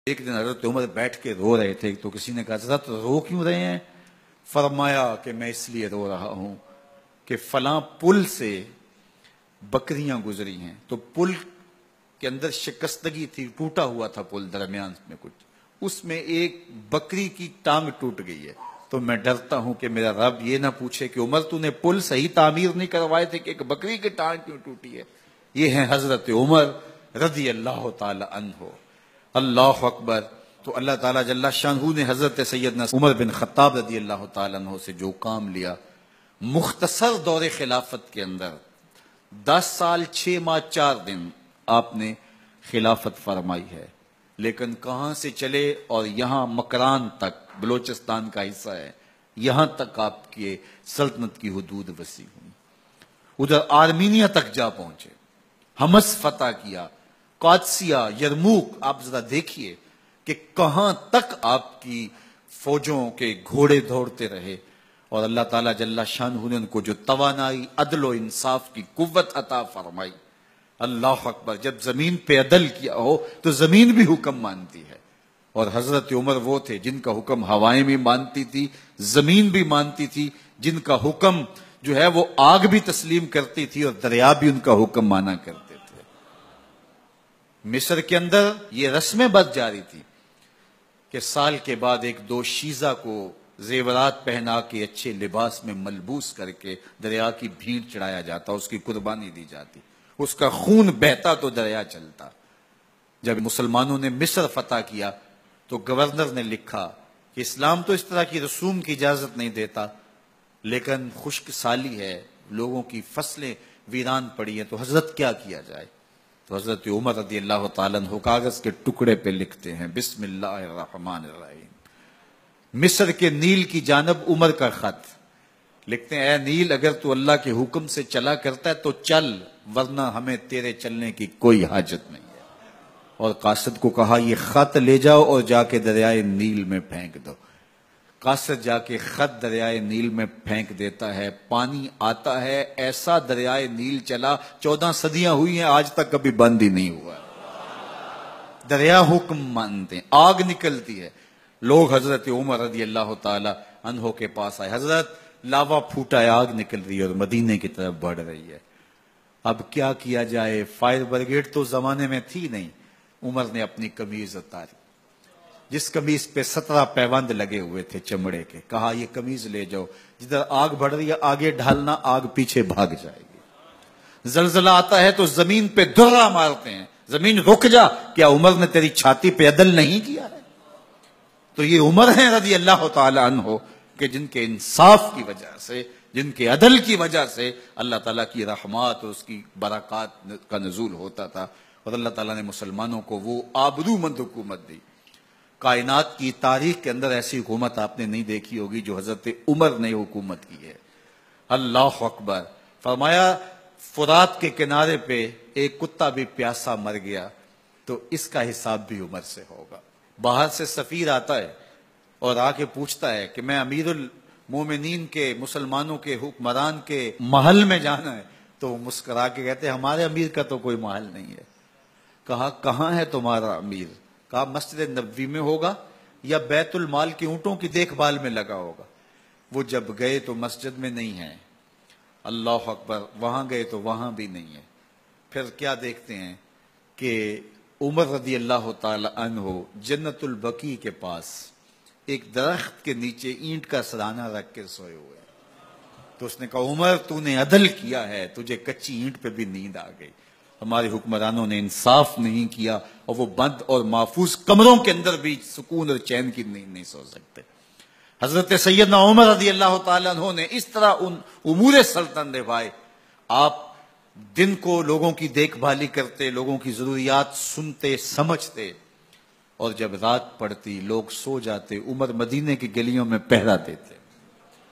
ایک دن حضرت عمر بیٹھ کے رو رہے تھے تو کسی نے کہا حضرت رو کیوں رہے ہیں؟ فرمایا کہ میں اس لیے رو رہا ہوں کہ فلاں پل سے بکریاں گزری ہیں، تو پل کے اندر شکستگی تھی، ٹوٹا ہوا تھا پل درمیان میں کچھ، اس میں ایک بکری کی ٹانگ ٹوٹ گئی ہے، تو میں ڈرتا ہوں کہ میرا رب یہ نہ پوچھے کہ عمر تو نے پل صحیح تعمیر نہیں کروائے تھے کہ ایک بکری کی ٹانگ کیوں ٹوٹی ہے۔ یہ ہیں حضرت عمر رضی اللہ تعالی عنہ۔ اللہ اکبر۔ تو اللہ تعالیٰ جل شانہ نے حضرت سیدنا عمر بن خطاب رضی اللہ تعالیٰ عنہ سے جو کام لیا، مختصر دور خلافت کے اندر 10 سال 6 ماہ 4 دن آپ نے خلافت فرمائی ہے، لیکن کہاں سے چلے اور یہاں مکران تک، بلوچستان کا حصہ ہے، یہاں تک آپ کی سلطنت کی حدود وسیع ہوئی، ادھر آرمینیا تک جا پہنچے، حمص فتح کیا، قادسیہ، یرموک۔ آپ ذرا دیکھیے کہ کہاں تک آپ کی فوجوں کے گھوڑے دوڑتے رہے، اور اللہ تعالیٰ جل شانہ نے ان کو جو توانائی، عدل و انصاف کی قوت عطا فرمائی۔ اللہ اکبر۔ جب زمین پہ عدل کیا ہو تو زمین بھی حکم مانتی ہے، اور حضرت عمر وہ تھے جن کا حکم ہوائیں بھی مانتی تھی، زمین بھی مانتی تھی، جن کا حکم جو ہے وہ آگ بھی تسلیم کرتی تھی اور دریا بھی ان کا حکم مانا کرتے تھے۔ مصر کے اندر یہ رسمیں بد جاری تھی کہ سال کے بعد 1-2 شیزہ کو زیورات پہنا کے اچھے لباس میں ملبوس کر کے دریا کی بھیڑ چڑھایا جاتا، اس کی قربانی دی جاتی، اس کا خون بہتا تو دریا چلتا۔ جب مسلمانوں نے مصر فتح کیا تو گورنر نے لکھا کہ اسلام تو اس طرح کی رسوم کی اجازت نہیں دیتا، لیکن خشک سالی ہے، لوگوں کی فصلیں ویران پڑی ہیں، تو حضرت کیا کیا جائے؟ تو حضرت عمر رضی اللہ تعالیٰ عنہ کاغذ کے ٹکڑے پہ لکھتے ہیں، بسم اللہ الرحمن الرحیم۔ مصر کے نیل کی جانب عمر کا خط لکھتے ہیں، اے نیل، اگر تو اللہ کے حکم سے چلا کرتا ہے تو چل، ورنہ ہمیں تیرے چلنے کی کوئی حاجت نہیں ہے۔ اور قاصد کو کہا یہ خط لے جاؤ اور جا کے دریائے نیل میں پھینک دو۔ قاصد جا کے خط دریائے نیل میں پھینک دیتا ہے، پانی آتا ہے، ایسا دریائے نیل چلا، 14 صدیاں ہوئی ہیں، آج تک کبھی بند ہی نہیں ہوا۔ دریا حکم مانتے ہیں، آگ نکلتی ہے۔ لوگ حضرت عمر رضی اللہ تعالی عنہ کے پاس آئے، حضرت لاوا پھوٹا ہے، آگ نکل رہی ہے اور مدینے کی طرف بڑھ رہی ہے، اب کیا کیا جائے؟ فائر بریگیڈ تو زمانے میں تھی نہیں۔ عمر نے اپنی قمیض اتاری، جس قمیض پہ 17 پیوند لگے ہوئے تھے چمڑے کے، کہا یہ قمیض لے جاؤ، جدھر آگ بڑھ رہی ہے آگے ڈھالنا، آگ پیچھے بھاگ جائے گی۔ زلزلہ آتا ہے تو زمین پہ دھرا مارتے ہیں، زمین رک جا، کیا عمر نے تیری چھاتی پہ عدل نہیں کیا ہے؟ تو یہ عمر ہیں رضی اللہ تعالی عنہ کہ جن کے انصاف کی وجہ سے، جن کے عدل کی وجہ سے اللہ تعالیٰ کی رحمات اور اس کی برکات کا نزول ہوتا تھا، اور اللہ تعالیٰ نے مسلمانوں کو وہ آبرو مند حکومت دی۔ کائنات کی تاریخ کے اندر ایسی حکومت آپ نے نہیں دیکھی ہوگی جو حضرت عمر نے حکومت کی ہے۔ اللہ اکبر۔ فرمایا فرات کے کنارے پہ ایک کتا بھی پیاسا مر گیا تو اس کا حساب بھی عمر سے ہوگا۔ باہر سے سفیر آتا ہے اور آ کے پوچھتا ہے کہ میں امیر المومنین کے، مسلمانوں کے حکمران کے محل میں جانا ہے، تو وہ مسکرا کے کہتے ہیں ہمارے امیر کا تو کوئی محل نہیں ہے۔ کہا کہاں ہے تمہارا امیر؟ کہا مسجد نبوی میں ہوگا یا بیت المال کی اونٹوں کی دیکھ بھال میں لگا ہوگا۔ وہ جب گئے تو مسجد میں نہیں ہے، اللہ اکبر، وہاں گئے تو وہاں بھی نہیں ہے۔ پھر کیا دیکھتے ہیں کہ عمر رضی اللہ تعالی عنہ جنت البقیع کے پاس ایک درخت کے نیچے اینٹ کا سرانہ رکھ کے سوئے ہوئے ہیں۔ تو اس نے کہا عمر تو نے عدل کیا ہے، تجھے کچی اینٹ پہ بھی نیند آ گئی۔ ہمارے حکمرانوں نے انصاف نہیں کیا اور وہ بند اور محفوظ کمروں کے اندر بھی سکون اور چین کی نیند نہیں سو سکتے۔ حضرت سیدنا عمر رضی اللہ تعالیٰ عنہ نے اس طرح ان امور سلطنت نبھائے۔ آپ دن کو لوگوں کی دیکھ بھالی کرتے، لوگوں کی ضروریات سنتے سمجھتے، اور جب رات پڑتی لوگ سو جاتے، عمر مدینے کی گلیوں میں پہرا دیتے۔